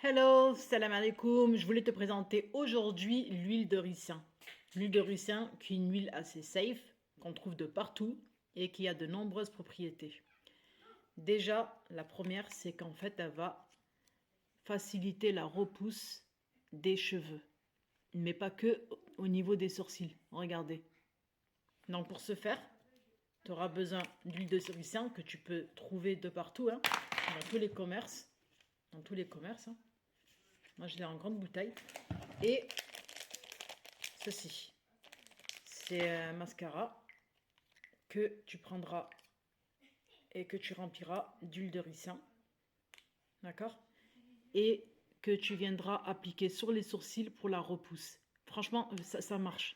Hello, salam alaikum. Je voulais te présenter aujourd'hui l'huile de ricin. L'huile de ricin qui est une huile assez safe, qu'on trouve de partout et qui a de nombreuses propriétés. Déjà, la première, c'est qu'en fait, elle va faciliter la repousse des cheveux. Mais pas que au niveau des sourcils. Regardez. Donc pour ce faire, tu auras besoin d'huile de ricin que tu peux trouver de partout, hein, dans tous les commerces. Dans tous les commerces. Hein. Moi, je l'ai en grande bouteille. Et ceci, c'est un mascara que tu prendras et que tu rempliras d'huile de ricin. D'accord? Et que tu viendras appliquer sur les sourcils pour la repousse. Franchement, ça marche.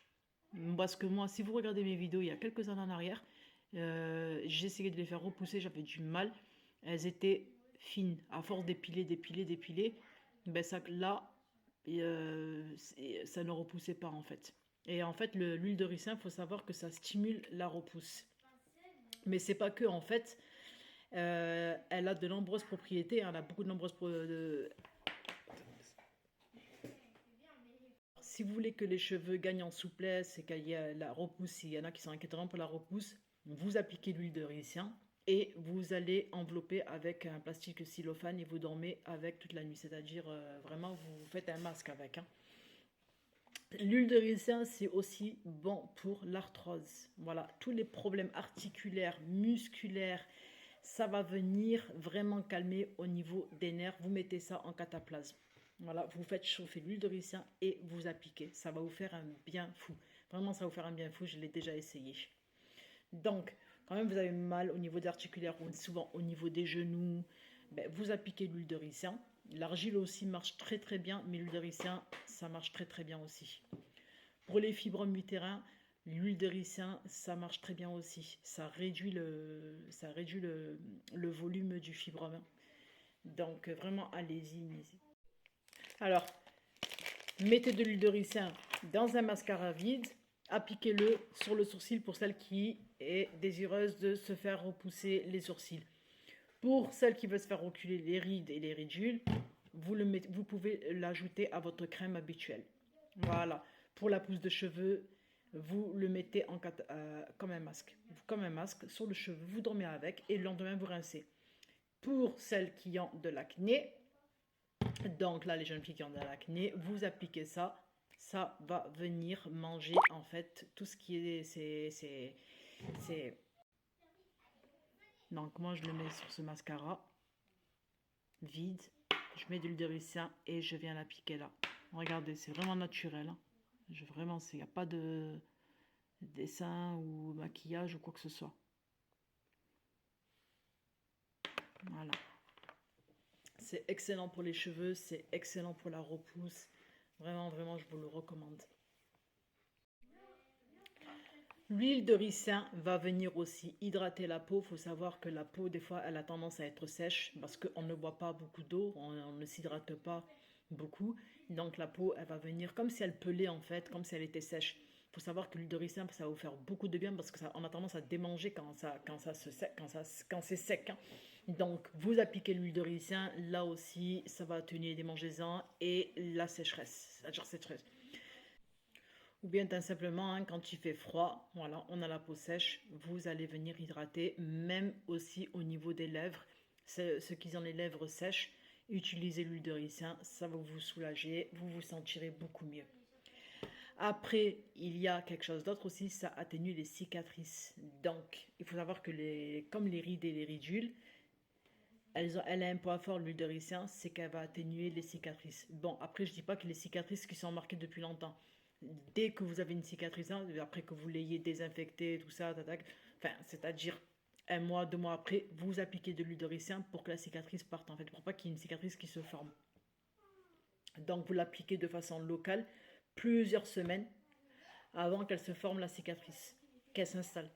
Parce que moi, si vous regardez mes vidéos il y a quelques années en arrière, j'ai essayé de les faire repousser, j'avais du mal. Elles étaient fines. À force d'épiler, ben ça, là, ça ne repoussait pas en fait. Et en fait, l'huile de ricin, il faut savoir que ça stimule la repousse. Mais c'est pas que, en fait, elle a de nombreuses propriétés, elle a beaucoup de nombreuses Si vous voulez que les cheveux gagnent en souplesse et qu'il y ait la repousse, il y en a qui sont inquiétants pour la repousse, vous appliquez l'huile de ricin et vous allez envelopper avec un plastique cellophane et vous dormez avec toute la nuit. C'est-à-dire, vraiment, vous faites un masque avec. Hein. L'huile de ricin, c'est aussi bon pour l'arthrose. Voilà, tous les problèmes articulaires, musculaires, ça va venir vraiment calmer au niveau des nerfs. Vous mettez ça en cataplasme. Voilà, vous faites chauffer l'huile de ricin et vous appliquez. Ça va vous faire un bien fou. Vraiment, ça va vous faire un bien fou. Je l'ai déjà essayé. Donc, quand même vous avez mal au niveau des articulaires ou souvent au niveau des genoux, ben, vous appliquez l'huile de ricin. L'argile aussi marche très très bien, mais l'huile de ricin, ça marche très très bien aussi. Pour les fibromes utérins, l'huile de ricin, ça marche très bien aussi. Ça réduit le volume du fibrome. Donc vraiment, allez-y. Alors, mettez de l'huile de ricin dans un mascara vide. Appliquez-le sur le sourcil pour celle qui est désireuse de se faire repousser les sourcils. Pour celle qui veut se faire reculer les rides et les ridules, vous pouvez l'ajouter à votre crème habituelle. Voilà. Pour la pousse de cheveux, vous le mettez comme un masque. Comme un masque sur le cheveu. Vous dormez avec et le lendemain, vous rincez. Pour celles qui ont de l'acné, donc là, les jeunes filles qui ont de l'acné, vous appliquez ça. Ça va venir manger en fait tout ce qui est... Donc moi, je le mets sur ce mascara vide. Je mets de l'huile de ricin et je viens l'appliquer là. Regardez, c'est vraiment naturel. Hein. Vraiment, il n'y a pas de dessin ou maquillage ou quoi que ce soit. Voilà. C'est excellent pour les cheveux, c'est excellent pour la repousse. Vraiment, vraiment, je vous le recommande. L'huile de ricin va venir aussi hydrater la peau. Il faut savoir que la peau, des fois, elle a tendance à être sèche parce qu'on ne boit pas beaucoup d'eau, on ne s'hydrate pas beaucoup. Donc la peau, elle va venir comme si elle pelait en fait, comme si elle était sèche. Il faut savoir que l'huile de ricin, ça va vous faire beaucoup de bien parce qu'on a tendance à démanger quand c'est sec. Hein. Donc vous appliquez l'huile de ricin, là aussi, ça va atténuer les démangeaisons et la sécheresse. C'est-à-dire sécheresse. Ou bien tout simplement, hein, quand il fait froid, voilà, on a la peau sèche, vous allez venir hydrater, même aussi au niveau des lèvres. Ceux qui ont les lèvres sèches, utilisez l'huile de ricin, ça va vous soulager, vous vous sentirez beaucoup mieux. Après, il y a quelque chose d'autre aussi, ça atténue les cicatrices. Donc, il faut savoir que comme les rides et les ridules, elle a un point fort, l'huile de ricin, c'est qu'elle va atténuer les cicatrices. Bon, après, je dis pas que les cicatrices qui sont marquées depuis longtemps. Dès que vous avez une cicatrice, hein, après que vous l'ayez désinfectée, tout ça, enfin, c'est-à-dire un mois, 2 mois après, vous appliquez de l'huile de ricin pour que la cicatrice parte, en fait, pour pas qu'il y ait une cicatrice qui se forme. Donc, vous l'appliquez de façon locale plusieurs semaines avant qu'elle se forme la cicatrice, qu'elle s'installe.